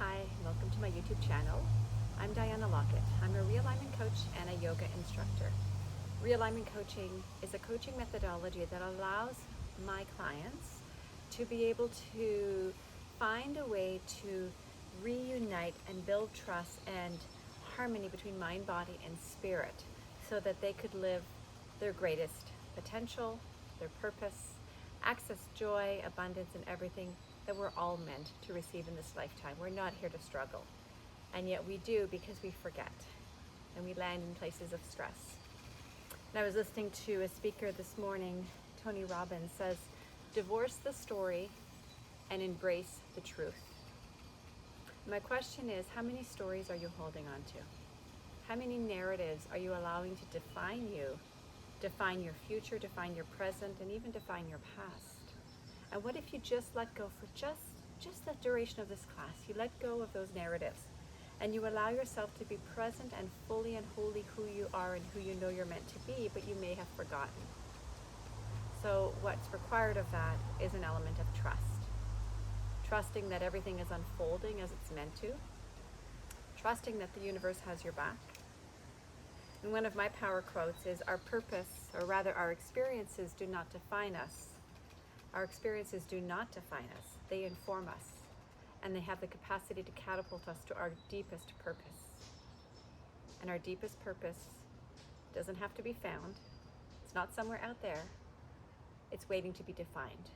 Hi, welcome to my YouTube channel. I'm Diana Lockett. I'm a realignment coach and a yoga instructor. Realignment coaching is a coaching methodology that allows my clients to be able to find a way to reunite and build trust and harmony between mind, body, and spirit so that they could live their greatest potential, their purpose, access joy, abundance, and everything that we're all meant to receive in this lifetime. We're not here to struggle. And yet we do because we forget and we land in places of stress. And I was listening to a speaker this morning, Tony Robbins says, divorce the story and embrace the truth. My question is, how many stories are you holding on to? How many narratives are you allowing to define you, define your future, define your present, and even define your past? And what if you just let go for just the duration of this class? You let go of those narratives and you allow yourself to be present and fully and wholly who you are and who you know you're meant to be, but you may have forgotten. So what's required of that is an element of trust. Trusting that everything is unfolding as it's meant to. Trusting that the universe has your back. And one of my power quotes is, our purpose, or rather our experiences, do not define us. Our experiences do not define us. They inform us. And they have the capacity to catapult us to our deepest purpose. And our deepest purpose doesn't have to be found. It's not somewhere out there. It's waiting to be defined.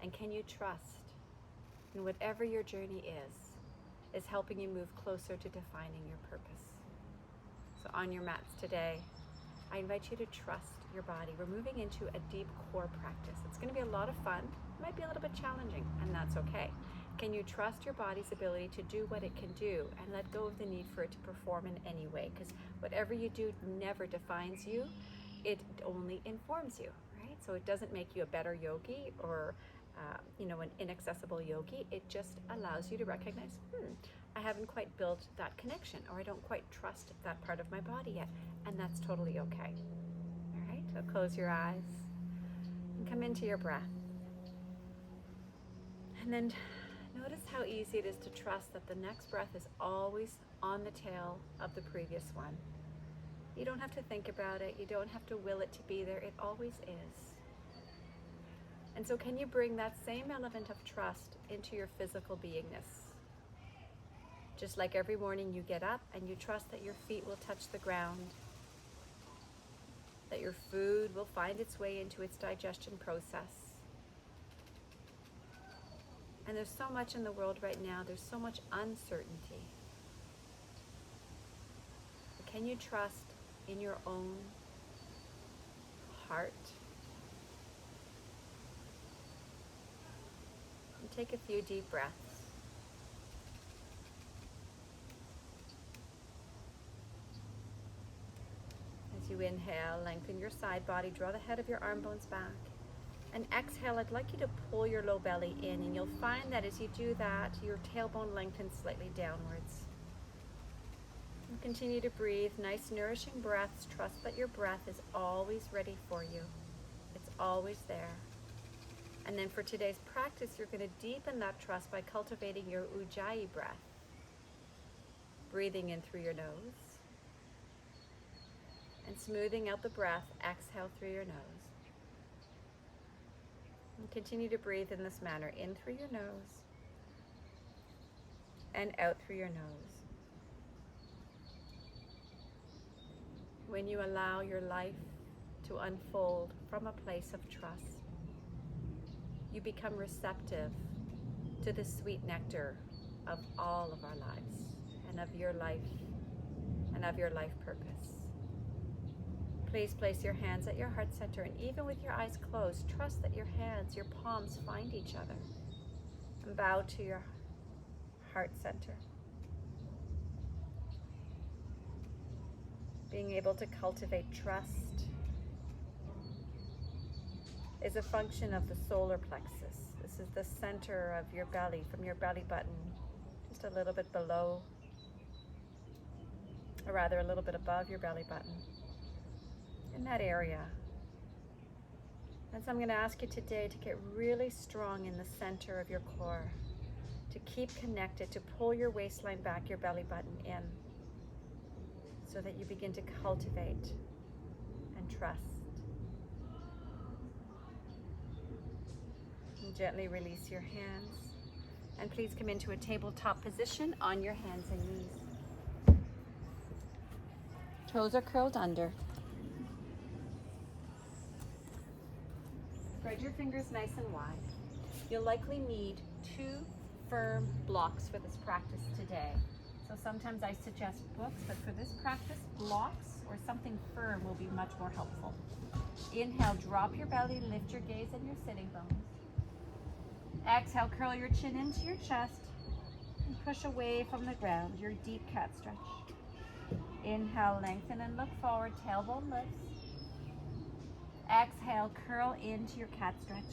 And can you trust in whatever your journey is helping you move closer to defining your purpose? So on your mats today, I invite you to trust your body. We're moving into a deep core practice. It's going to be a lot of fun. It might be a little bit challenging, and that's okay. Can you trust your body's ability to do what it can do and let go of the need for it to perform in any way? Because whatever you do never defines you. It only informs you, right? So it doesn't make you a better yogi or an inaccessible yogi. It just allows you to recognize, I haven't quite built that connection, or I don't quite trust that part of my body yet, and that's totally okay. All right, so close your eyes and come into your breath. And then notice how easy it is to trust that the next breath is always on the tail of the previous one. You don't have to think about it. You don't have to will it to be there. It always is. And so can you bring that same element of trust into your physical beingness? Just like every morning you get up and you trust that your feet will touch the ground, that your food will find its way into its digestion process. And there's so much in the world right now, there's so much uncertainty. But can you trust in your own heart? And take a few deep breaths. As you inhale, lengthen your side body, draw the head of your arm bones back. And exhale, I'd like you to pull your low belly in, and you'll find that as you do that, your tailbone lengthens slightly downwards. And continue to breathe, nice nourishing breaths. Trust that your breath is always ready for you. It's always there. And then for today's practice, you're going to deepen that trust by cultivating your Ujjayi breath. Breathing in through your nose. And smoothing out the breath, exhale through your nose. And continue to breathe in this manner, in through your nose and out through your nose. When you allow your life to unfold from a place of trust, you become receptive to the sweet nectar of all of our lives and of your life and of your life purpose. Please place your hands at your heart center, and even with your eyes closed, trust that your hands, your palms find each other. And bow to your heart center. Being able to cultivate trust is a function of the solar plexus. This is the center of your belly, from your belly button, just a little bit below, or rather a little bit above your belly button. In that area. And so I'm going to ask you today to get really strong in the center of your core, to keep connected, to pull your waistline back, your belly button in, so that you begin to cultivate and trust. And gently release your hands. And please come into a tabletop position on your hands and knees. Toes are curled under. Spread your fingers nice and wide. You'll likely need 2 firm blocks for this practice today. So sometimes I suggest books, but for this practice, blocks or something firm will be much more helpful. Inhale, drop your belly, lift your gaze and your sitting bones. Exhale, curl your chin into your chest and push away from the ground, your deep cat stretch. Inhale, lengthen and look forward, tailbone lifts. Exhale, curl into your cat stretch.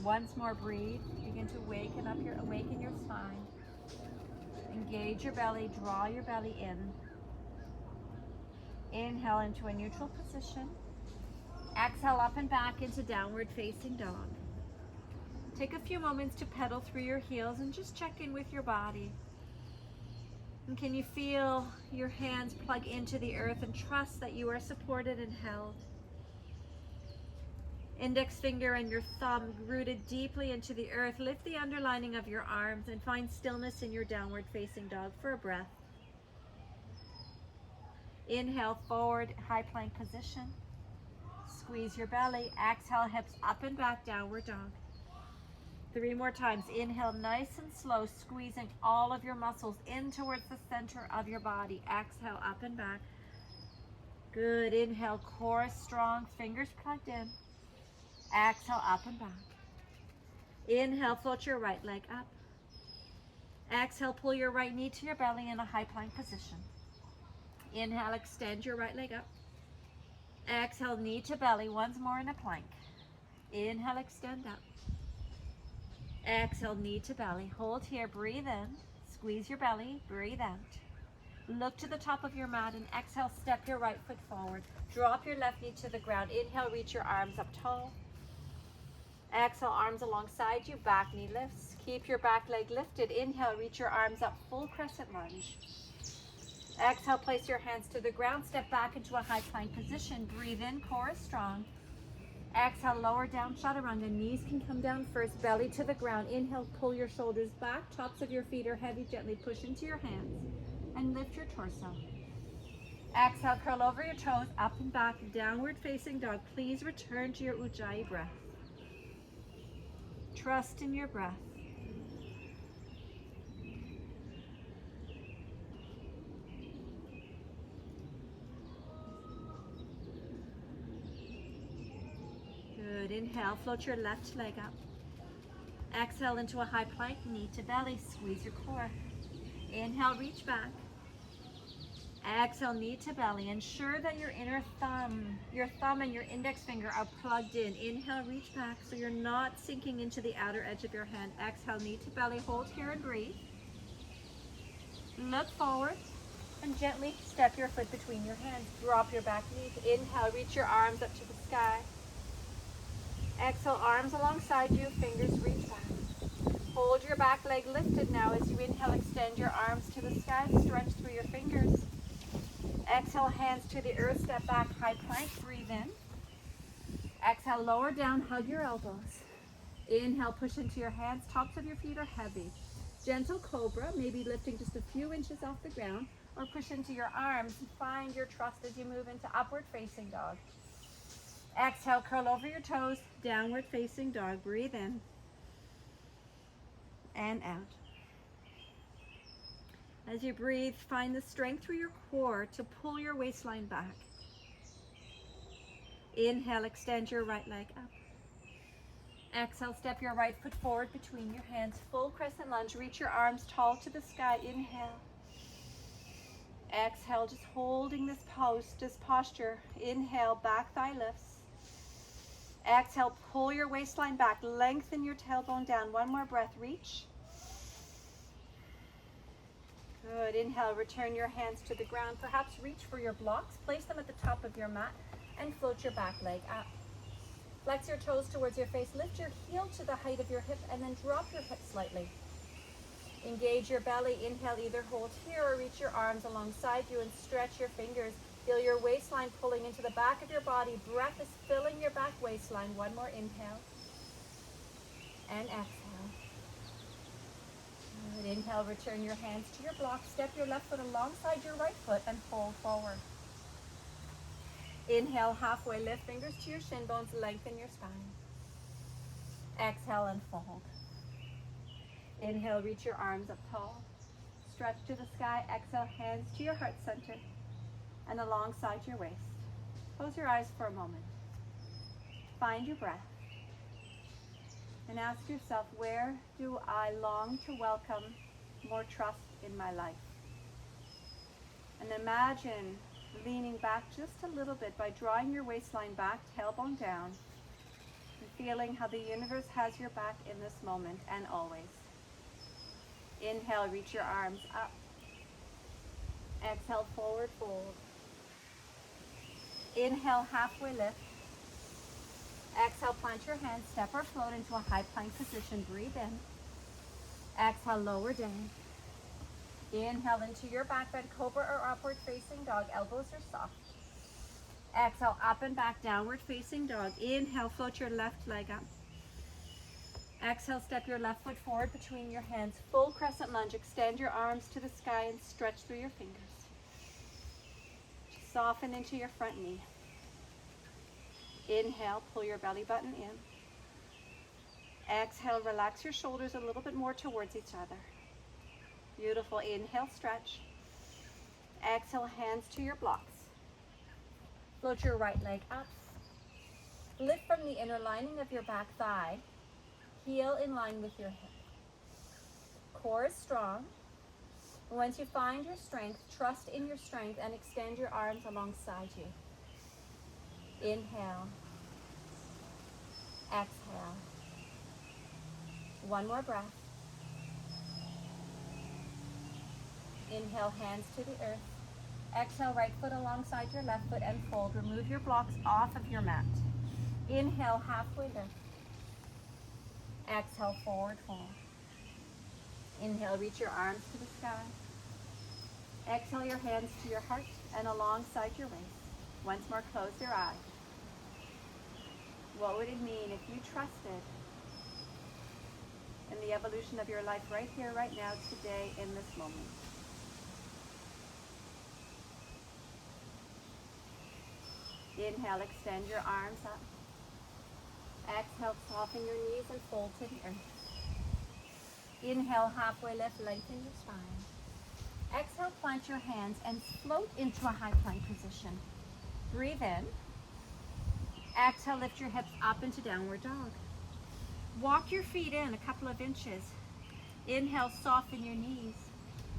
Once more, breathe. Begin to awaken your spine. Engage your belly, draw your belly in. Inhale into a neutral position. Exhale, up and back into downward facing dog. Take a few moments to pedal through your heels and just check in with your body. And can you feel your hands plug into the earth and trust that you are supported and held? Index finger and your thumb rooted deeply into the earth. Lift the underlining of your arms and find stillness in your downward facing dog for a breath. Inhale, forward, high plank position. Squeeze your belly. Exhale, hips up and back, downward dog. 3 more times. Inhale, nice and slow, squeezing all of your muscles in towards the center of your body. Exhale, up and back. Good. Inhale, core strong, fingers plugged in. Exhale, up and back. Inhale, float your right leg up. Exhale, pull your right knee to your belly in a high plank position. Inhale, extend your right leg up. Exhale, knee to belly, once more in a plank. Inhale, extend up. Exhale, knee to belly. Hold here, breathe in. Squeeze your belly, breathe out. Look to the top of your mat and exhale, step your right foot forward. Drop your left knee to the ground. Inhale, reach your arms up tall. Exhale, arms alongside you, back knee lifts. Keep your back leg lifted. Inhale, reach your arms up, full crescent lunge. Exhale, place your hands to the ground, step back into a high plank position. Breathe in, core is strong. Exhale, lower down, chaturanga. Knees can come down first, belly to the ground. Inhale, pull your shoulders back. Tops of your feet are heavy. Gently push into your hands and lift your torso. Exhale, curl over your toes, up and back, downward facing dog. Please return to your Ujjayi breath. Trust in your breath. Good. Inhale, float your left leg up. Exhale into a high plank, knee to belly. Squeeze your core. Inhale, reach back. Exhale, knee to belly. Ensure that your thumb and your index finger are plugged in. Inhale, reach back so you're not sinking into the outer edge of your hand. Exhale, knee to belly. Hold here and breathe. Look forward and gently step your foot between your hands. Drop your back knee. Inhale, reach your arms up to the sky. Exhale, arms alongside you, fingers reach back. Hold your back leg lifted now as you inhale, extend your arms to the sky, stretch through your fingers. Exhale, hands to the earth, step back, high plank, breathe in. Exhale, lower down, hug your elbows. Inhale, push into your hands, tops of your feet are heavy. Gentle cobra, maybe lifting just a few inches off the ground, or push into your arms and find your trust as you move into upward facing dog. Exhale, curl over your toes, downward facing dog. Breathe in and out. As you breathe, find the strength through your core to pull your waistline back. Inhale, extend your right leg up. Exhale, step your right foot forward between your hands. Full crescent lunge. Reach your arms tall to the sky. Inhale. Exhale, just holding this posture. Inhale, back thigh lifts. Exhale, pull your waistline back. Lengthen your tailbone down. One more breath, reach. Good. Inhale, return your hands to the ground. Perhaps reach for your blocks. Place them at the top of your mat and float your back leg up. Flex your toes towards your face. Lift your heel to the height of your hip and then drop your hip slightly. Engage your belly. Inhale, either hold here or reach your arms alongside you and stretch your fingers. Feel your waistline pulling into the back of your body. Breath is filling your back waistline. One more inhale and exhale. Good. Inhale, return your hands to your block. Step your left foot alongside your right foot and fold forward. Inhale, halfway lift, fingers to your shin bones, lengthen your spine. Exhale and fold. Inhale, reach your arms up tall. Stretch to the sky. Exhale, hands to your heart center and alongside your waist. Close your eyes for a moment. Find your breath. And ask yourself, where do I long to welcome more trust in my life? And imagine leaning back just a little bit by drawing your waistline back, tailbone down, and feeling how the universe has your back in this moment and always. Inhale, reach your arms up. Exhale, forward fold. Inhale, halfway lift. Exhale, plant your hands, step or float into a high plank position. Breathe in. Exhale, lower down. Inhale into your back bend, cobra or upward facing dog. Elbows are soft. Exhale, up and back, downward facing dog. Inhale, float your left leg up. Exhale, step your left foot forward between your hands. Full crescent lunge. Extend your arms to the sky and stretch through your fingers. Soften into your front knee. Inhale, pull your belly button in. Exhale, relax your shoulders a little bit more towards each other. Beautiful. Inhale, stretch. Exhale, hands to your blocks. Float your right leg up. Lift from the inner lining of your back thigh. Heel in line with your hip. Core is strong. Once you find your strength, trust in your strength and extend your arms alongside you. Inhale. Exhale. One more breath. Inhale, hands to the earth. Exhale, right foot alongside your left foot and fold. Remove your blocks off of your mat. Inhale, halfway lift. Exhale, forward fold. Inhale, reach your arms to the sky. Exhale, your hands to your heart and alongside your waist. Once more, close your eyes. What would it mean if you trusted in the evolution of your life right here, right now, today, in this moment? Inhale, extend your arms up. Exhale, soften your knees and fold to the earth. Inhale, halfway lift, lengthen your spine. Exhale, plant your hands and float into a high plank position. Breathe in. Exhale, lift your hips up into downward dog. Walk your feet in a couple of inches. Inhale, soften your knees.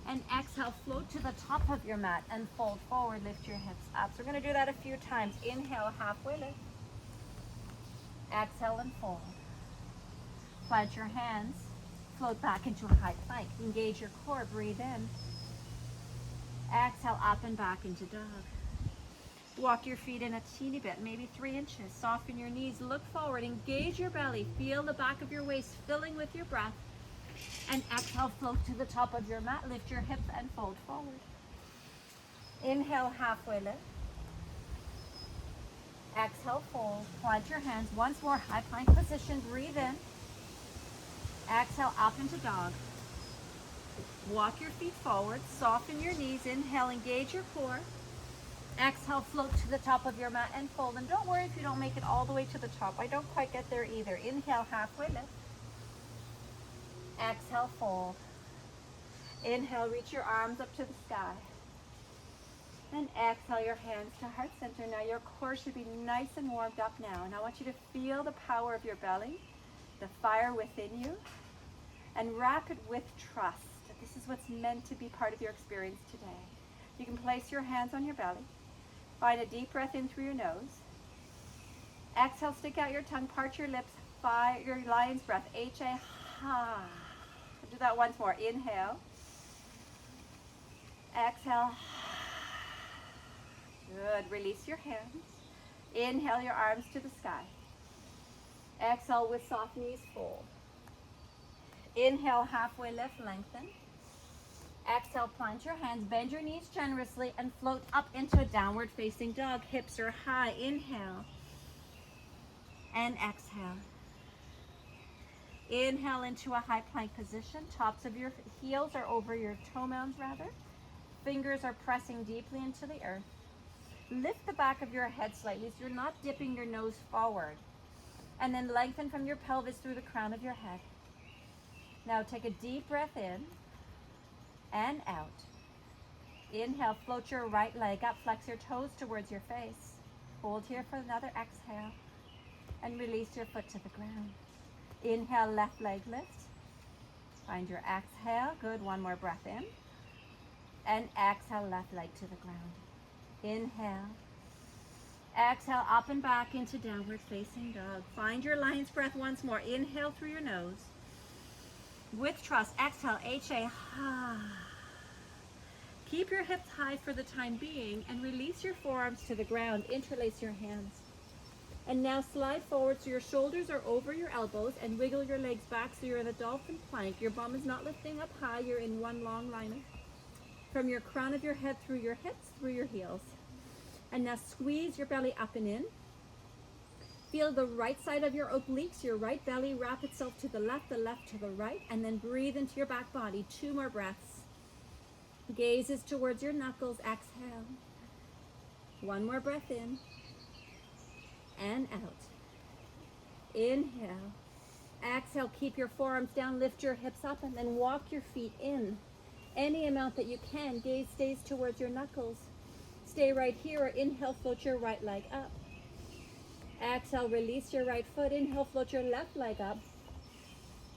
And exhale, float to the top of your mat and fold forward, lift your hips up. So we're going to do that a few times. Inhale, halfway lift. Exhale and fold. Plant your hands. Float back into a high plank. Engage your core. Breathe in. Exhale, up and back into dog. Walk your feet in a teeny bit, maybe 3 inches. Soften your knees. Look forward. Engage your belly. Feel the back of your waist filling with your breath. And exhale, float to the top of your mat. Lift your hips and fold forward. Inhale, halfway lift. Exhale, fold. Plant your hands. Once more, high plank position. Breathe in. Exhale, up into dog. Walk your feet forward. Soften your knees. Inhale, engage your core. Exhale, float to the top of your mat and fold. And don't worry if you don't make it all the way to the top. I don't quite get there either. Inhale, halfway lift. Exhale, fold. Inhale, reach your arms up to the sky. And exhale, your hands to heart center. Now your core should be nice and warmed up now. And I want you to feel the power of your belly, the fire within you, and wrap it with trust. This is what's meant to be part of your experience today. You can place your hands on your belly. Find a deep breath in through your nose. Exhale, stick out your tongue, part your lips, your lion's breath. H-A, ha. Do that once more. Inhale. Exhale. Good. Release your hands. Inhale your arms to the sky. Exhale with soft knees, fold. Inhale, halfway lift, lengthen. Exhale, plant your hands, bend your knees generously, and float up into a downward facing dog. Hips are high. Inhale and exhale. Inhale into a high plank position. Tops of your heels are over your toe mounds, rather. Fingers are pressing deeply into the earth. Lift the back of your head slightly so you're not dipping your nose forward. And then lengthen from your pelvis through the crown of your head. Now take a deep breath in and out. Inhale, float your right leg up, flex your toes towards your face. Hold here for another exhale and release your foot to the ground. Inhale, left leg lift. Find your exhale. Good, one more breath in. And exhale, left leg to the ground. Inhale. Exhale, up and back into downward facing dog. Find your lion's breath once more. Inhale through your nose. With trust, exhale, HA. Keep your hips high for the time being and release your forearms to the ground. Interlace your hands. And now slide forward so your shoulders are over your elbows and wiggle your legs back so you're in a dolphin plank. Your bum is not lifting up high. You're in one long line from your crown of your head through your hips, through your heels. And now squeeze your belly up and in. Feel the right side of your obliques, your right belly wrap itself to the left to the right, and then breathe into your back body. 2 more breaths. Gazes towards your knuckles. Exhale. 1 more breath in and out. Inhale. Exhale, keep your forearms down, lift your hips up, and then walk your feet in. Any amount that you can. Gaze stays towards your knuckles. Stay right here, or inhale, float your right leg up. Exhale, release your right foot. Inhale, float your left leg up.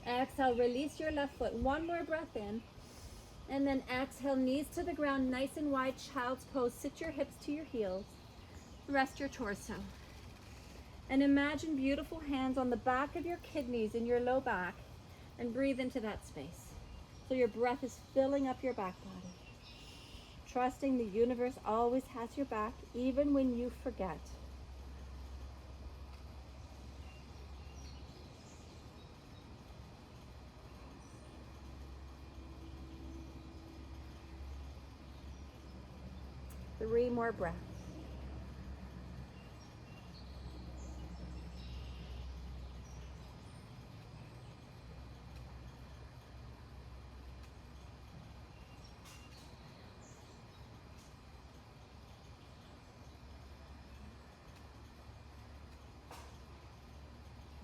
Exhale, release your left foot. 1 more breath in. And then exhale, knees to the ground, nice and wide, child's pose. Sit your hips to your heels. Rest your torso. And imagine beautiful hands on the back of your kidneys in your low back. And breathe into that space. So your breath is filling up your back body. Trusting the universe always has your back, even when you forget. Three more breaths.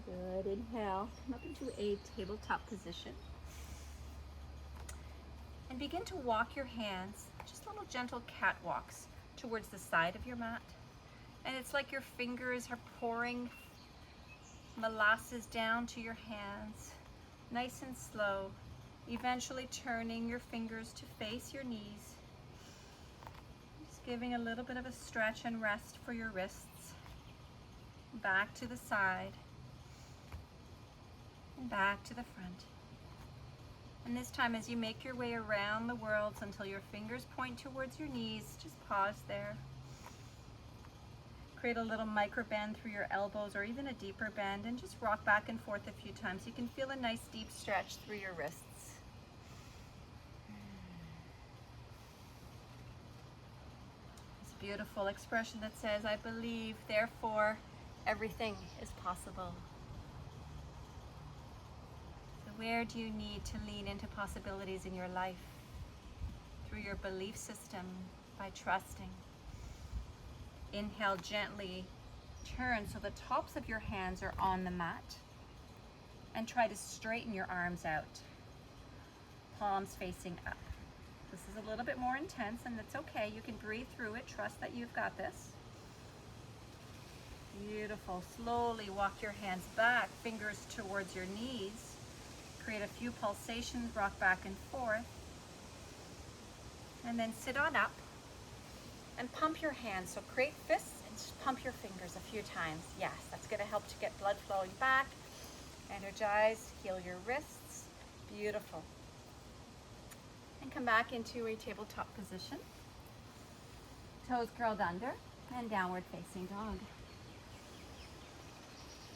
Good. Inhale. Come up into a tabletop position. And begin to walk your hands, just little gentle catwalks, towards the side of your mat. And it's like your fingers are pouring molasses down to your hands, nice and slow, eventually turning your fingers to face your knees. Just giving a little bit of a stretch and rest for your wrists. Back to the side. And back to the front. And this time, as you make your way around the world until your fingers point towards your knees, just pause there. Create a little micro bend through your elbows or even a deeper bend, and just rock back and forth a few times. You can feel a nice deep stretch through your wrists. This beautiful expression that says, I believe, therefore everything is possible. Where do you need to lean into possibilities in your life? Through your belief system, by trusting. Inhale, gently turn so the tops of your hands are on the mat. And try to straighten your arms out. Palms facing up. This is a little bit more intense, and it's okay. You can breathe through it. Trust that you've got this. Beautiful. Slowly walk your hands back, fingers towards your knees. Create a few pulsations, rock back and forth. And then sit on up and pump your hands. So create fists and just pump your fingers a few times. Yes, that's going to help to get blood flowing back. Energize, heal your wrists. Beautiful. And come back into a tabletop position. Toes curled under and downward facing dog.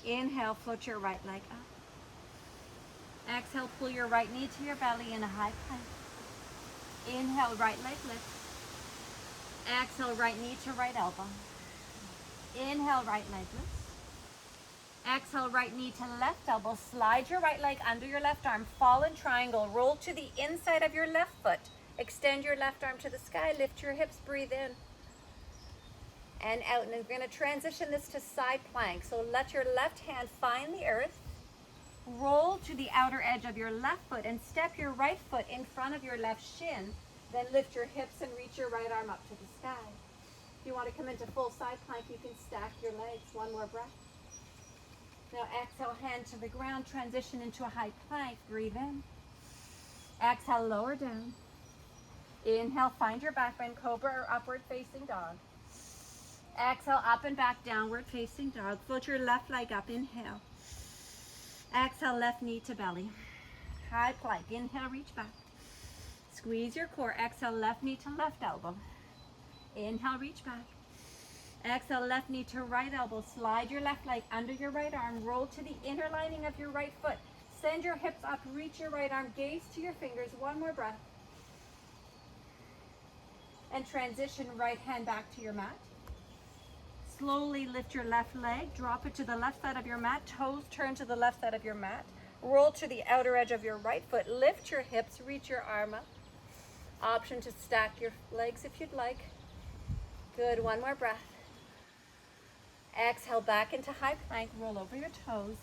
Inhale, float your right leg up. Exhale, pull your right knee to your belly in a high plank. Inhale, right leg lift. Exhale, right knee to right elbow. Inhale, right leg lift. Exhale, right knee to left elbow. Slide your right leg under your left arm. Fall in triangle. Roll to the inside of your left foot. Extend your left arm to the sky. Lift your hips. Breathe in and out. And we're going to transition this to side plank. So let your left hand find the earth. Roll to the outer edge of your left foot and step your right foot in front of your left shin. Then lift your hips and reach your right arm up to the sky. If you want to come into full side plank, you can stack your legs. One more breath. Now exhale, hand to the ground, transition into a high plank. Breathe in. Exhale, lower down. Inhale, find your back bend, cobra or upward facing dog. Exhale, up and back, downward facing dog. Float your left leg up, inhale. Exhale, left knee to belly. High plank, inhale, reach back. Squeeze your core, exhale, left knee to left elbow. Inhale, reach back. Exhale, left knee to right elbow. Slide your left leg under your right arm. Roll to the inner lining of your right foot. Send your hips up, reach your right arm, gaze to your fingers. One more breath. And transition right hand back to your mat. Slowly lift your left leg, drop it to the left side of your mat. Toes turn to the left side of your mat. Roll to the outer edge of your right foot. Lift your hips, reach your arm up. Option to stack your legs if you'd like. Good, one more breath. Exhale, back into high plank. Roll over your toes.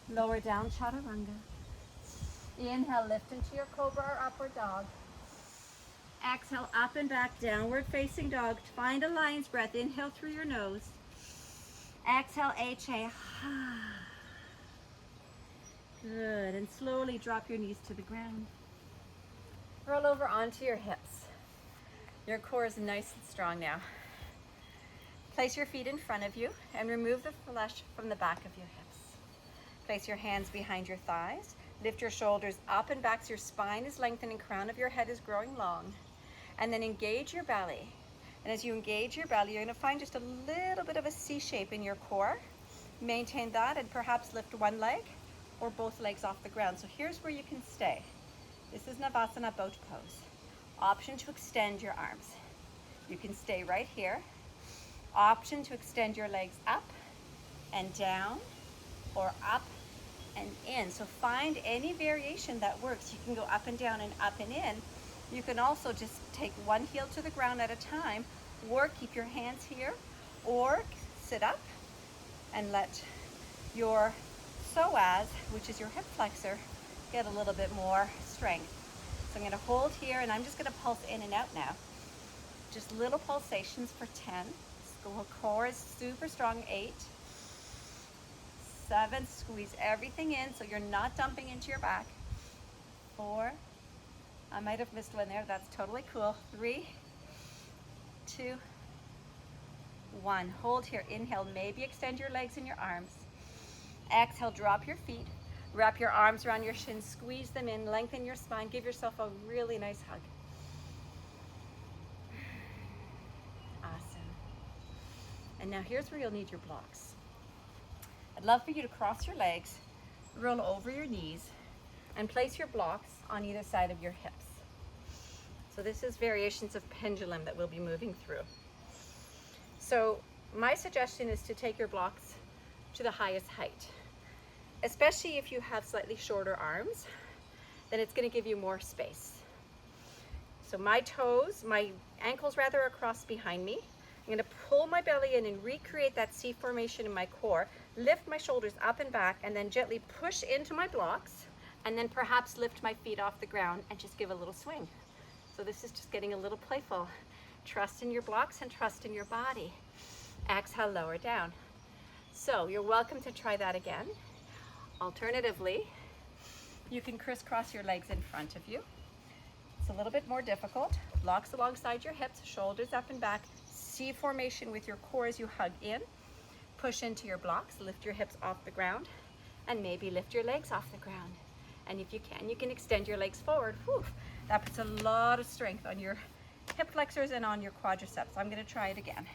Lower down, chaturanga. Inhale, lift into your cobra or upward dog. Exhale, up and back, downward facing dog. Find a lion's breath. Inhale through your nose. Exhale, HA. Good, and slowly drop your knees to the ground. Roll over onto your hips. Your core is nice and strong now. Place your feet in front of you and remove the flesh from the back of your hips. Place your hands behind your thighs. Lift your shoulders up and back so your spine is lengthening, crown of your head is growing long. And then engage your belly. And as you engage your belly, you're going to find just a little bit of a C shape in your core. Maintain that and perhaps lift one leg or both legs off the ground. So here's where you can stay. This is Navasana boat pose. Option to extend your arms. You can stay right here. Option to extend your legs up and down or up and in. So find any variation that works. You can go up and down and up and in. You can also just take one heel to the ground at a time, or keep your hands here, or sit up and let your psoas, which is your hip flexor, get a little bit more strength. So I'm going to hold here and I'm just going to pulse in and out now. Just little pulsations for 10. Core is super strong. 8, 7, squeeze everything in so you're not dumping into your back. 4, I might have missed one there, that's totally cool. 3, 2, 1. Hold here, inhale, maybe extend your legs and your arms. Exhale, drop your feet, wrap your arms around your shins, squeeze them in, lengthen your spine, give yourself a really nice hug. And now here's where you'll need your blocks. I'd love for you to cross your legs, roll over your knees, and place your blocks on either side of your hips. So this is variations of pendulum that we'll be moving through. So my suggestion is to take your blocks to the highest height. Especially if you have slightly shorter arms, then it's going to give you more space. So my ankles rather are crossed behind me. I'm going to pull my belly in and recreate that C formation in my core, lift my shoulders up and back, and then gently push into my blocks, and then perhaps lift my feet off the ground and just give a little swing. So this is just getting a little playful. Trust in your blocks and trust in your body. Exhale, lower down. So you're welcome to try that again. Alternatively, you can crisscross your legs in front of you. It's a little bit more difficult. Blocks alongside your hips, shoulders up and back. C formation with your core as you hug in. Push into your blocks, lift your hips off the ground, and maybe lift your legs off the ground. And if you can extend your legs forward. Whew, that puts a lot of strength on your hip flexors and on your quadriceps. I'm going to try it again.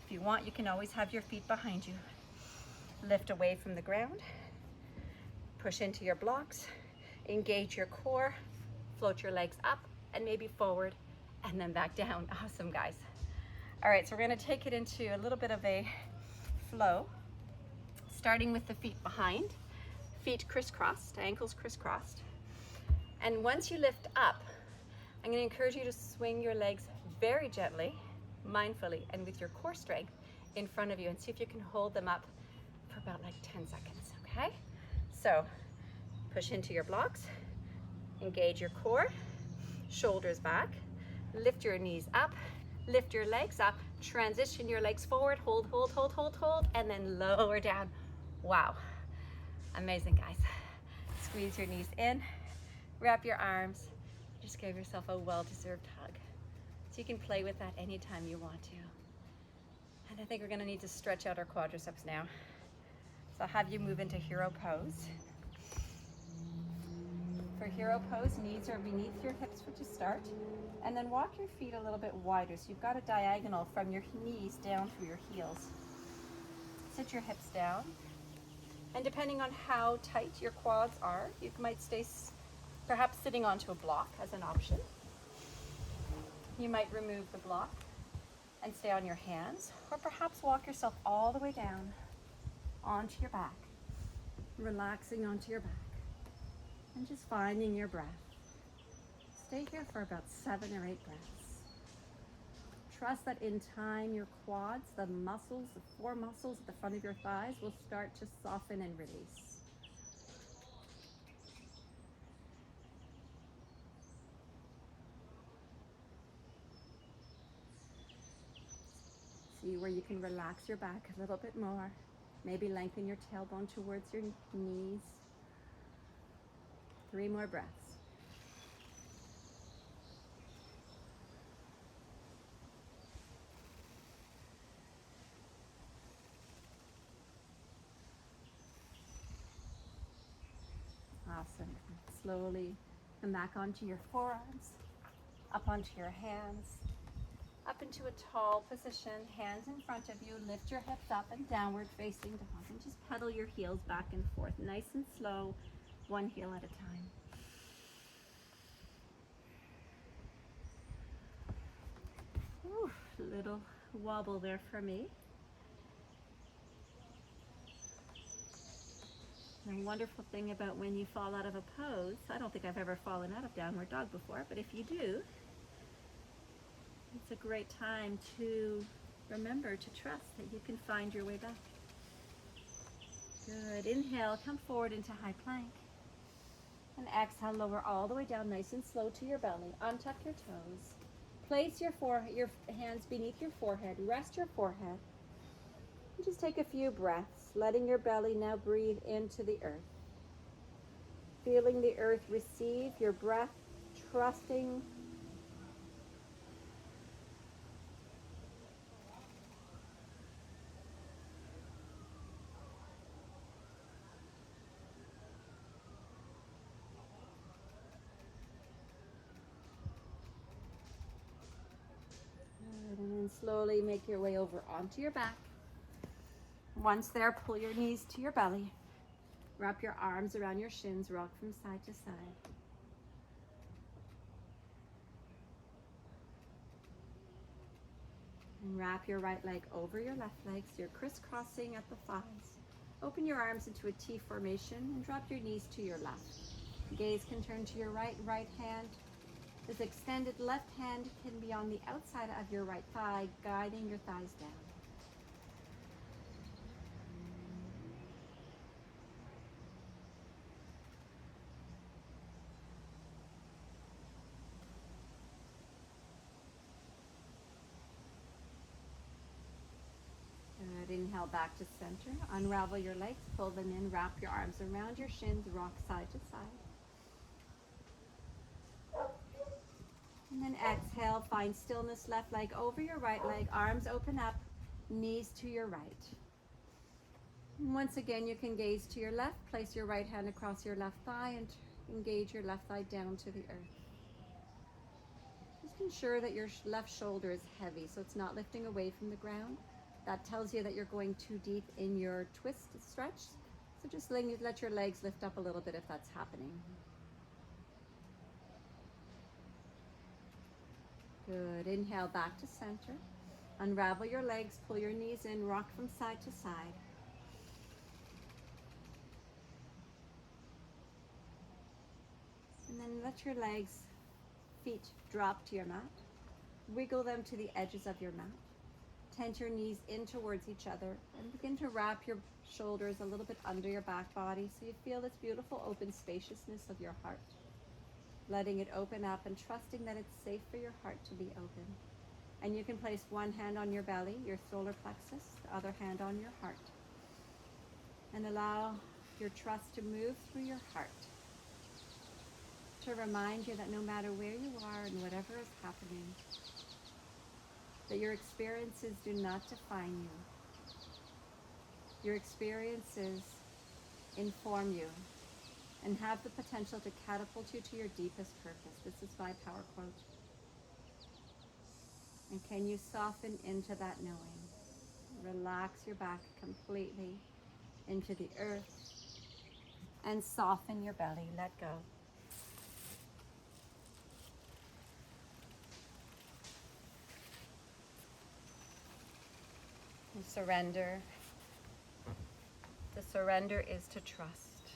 If you want, you can always have your feet behind you. Lift away from the ground. Push into your blocks. Engage your core. Float your legs up and maybe forward and then back down. Awesome, guys. All right, so we're gonna take it into a little bit of a flow, starting with the feet behind, feet crisscrossed, ankles crisscrossed. And once you lift up, I'm gonna encourage you to swing your legs very gently, mindfully, and with your core strength in front of you, and see if you can hold them up for about like 10 seconds, okay? So push into your blocks, engage your core, shoulders back, lift your knees up, lift your legs up, transition your legs forward, hold, hold, hold, hold, hold, and then lower down. Wow, amazing, guys. Squeeze your knees in, wrap your arms, just give yourself a well-deserved hug. So you can play with that anytime you want to. And I think we're gonna need to stretch out our quadriceps now. So I'll have you move into hero pose. For hero pose, knees are beneath your hips to start, and then walk your feet a little bit wider. So you've got a diagonal from your knees down through your heels. Sit your hips down, and depending on how tight your quads are, you might stay perhaps sitting onto a block as an option. You might remove the block and stay on your hands, or perhaps walk yourself all the way down onto your back, relaxing onto your back, and just finding your breath. Stay here for about 7 or 8 breaths. Trust that in time, your quads, the muscles, the 4 muscles at the front of your thighs will start to soften and release. See where you can relax your back a little bit more. Maybe lengthen your tailbone towards your knees. 3 more breaths. Awesome. Slowly come back onto your forearms, up onto your hands, up into a tall position, hands in front of you. Lift your hips up and downward facing dog, and just pedal your heels back and forth, nice and slow, 1 heel at a time. Ooh, little wobble there for me. The wonderful thing about when you fall out of a pose, I don't think I've ever fallen out of downward dog before, but if you do, it's a great time to remember to trust that you can find your way back. Good. Inhale, come forward into high plank. And exhale, lower all the way down nice and slow to your belly. Untuck your toes. Place your hands beneath your forehead. Rest your forehead. And just take a few breaths, letting your belly now breathe into the earth. Feeling the earth receive your breath, trusting and then slowly make your way over onto your back. Once there, pull your knees to your belly. Wrap your arms around your shins, rock from side to side. And wrap your right leg over your left leg, so you're crisscrossing at the thighs. Open your arms into a T formation and drop your knees to your left. Gaze can turn to your right hand. This extended left hand can be on the outside of your right thigh, guiding your thighs down. Good. Inhale back to center. Unravel your legs, pull them in, wrap your arms around your shins, rock side to side. And then exhale, find stillness, left leg over your right leg, arms open up, knees to your right. And once again, you can gaze to your left, place your right hand across your left thigh and engage your left thigh down to the earth. Just ensure that your left shoulder is heavy, so it's not lifting away from the ground, That tells you that you're going too deep in your twist stretch. So just let your legs lift up a little bit if that's happening. Good. Inhale back to center. Unravel your legs, pull your knees in, rock from side to side. And then let your legs, feet drop to your mat. Wiggle them to the edges of your mat. Tent your knees in towards each other and begin to wrap your shoulders a little bit under your back body so you feel this beautiful open spaciousness of your heart. Letting it open up and trusting that it's safe for your heart to be open. And you can place one hand on your belly, your solar plexus, the other hand on your heart. And allow your trust to move through your heart to remind you that no matter where you are and whatever is happening, that your experiences do not define you. Your experiences inform you and have the potential to catapult you to your deepest purpose. This is my power quote. And can you soften into that knowing? Relax your back completely into the earth and soften your belly. Let go. And surrender. The surrender is to trust.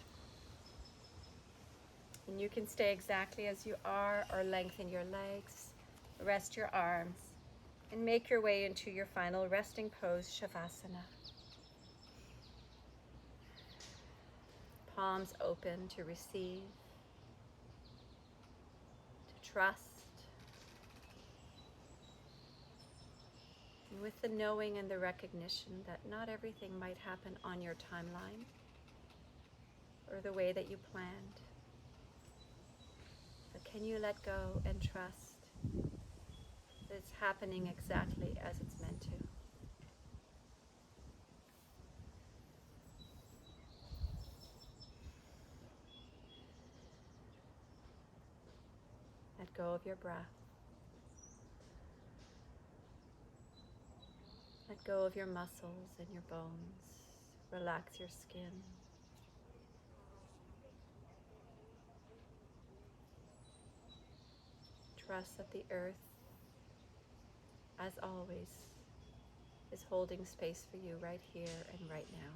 And you can stay exactly as you are or lengthen your legs, rest your arms, and make your way into your final resting pose, Shavasana. Palms open to receive, to trust, and with the knowing and the recognition that not everything might happen on your timeline or the way that you planned. But can you let go and trust that it's happening exactly as it's meant to? Let go of your breath. Let go of your muscles and your bones. Relax your skin. Trust that the earth, as always, is holding space for you right here and right now.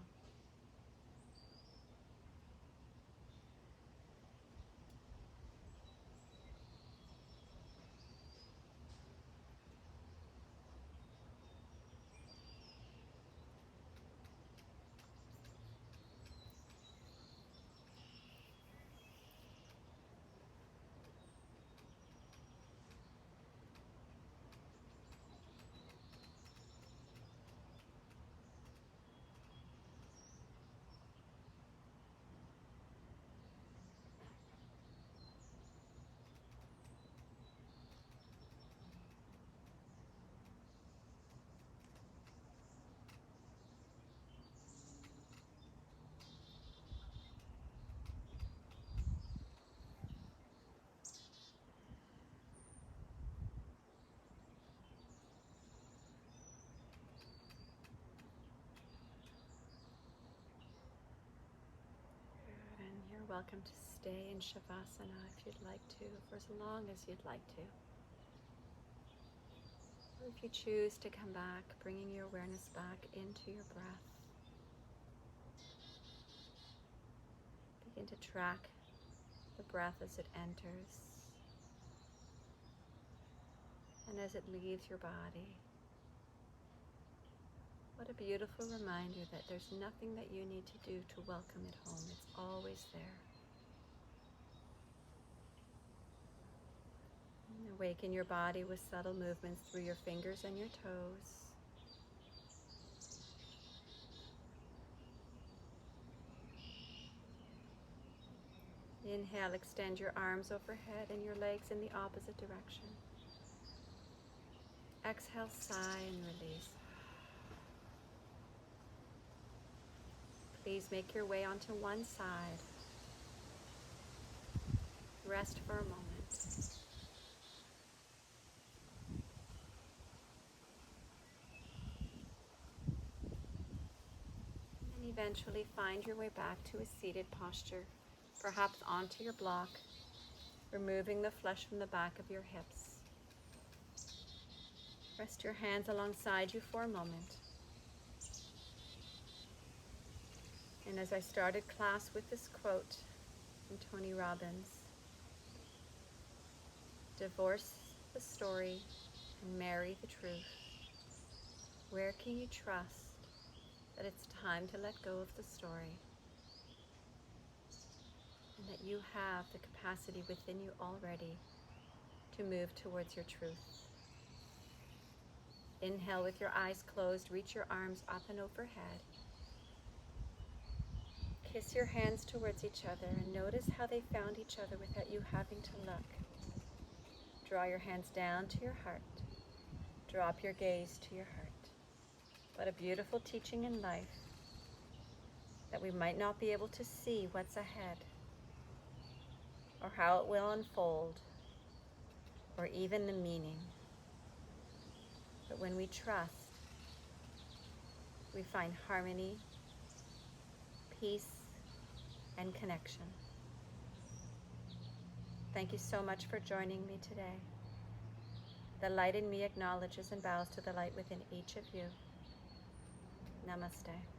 And you're welcome to stay in Shavasana if you'd like to, for as long as you'd like to. Or if you choose to come back, bringing your awareness back into your breath. Begin to track the breath as it enters and as it leaves your body. What a beautiful reminder that there's nothing that you need to do to welcome it home. It's always there. And awaken your body with subtle movements through your fingers and your toes. Inhale, extend your arms overhead and your legs in the opposite direction. Exhale, sigh and release. Please make your way onto one side. Rest for a moment. eventually find your way back to a seated posture, perhaps onto your block, removing the flesh from the back of your hips. Rest your hands alongside you for a moment. And as I started class with this quote from Tony Robbins, divorce the story and marry the truth. Where can you trust that it's time to let go of the story and that you have the capacity within you already to move towards your truth? Inhale with your eyes closed, reach your arms up and overhead. Kiss your hands towards each other and notice how they found each other without you having to look. Draw your hands down to your heart. Drop your gaze to your heart. What a beautiful teaching in life, that we might not be able to see what's ahead, or how it will unfold, or even the meaning. But when we trust, we find harmony, peace, and connection. Thank you so much for joining me today. The light in me acknowledges and bows to the light within each of you. Namaste.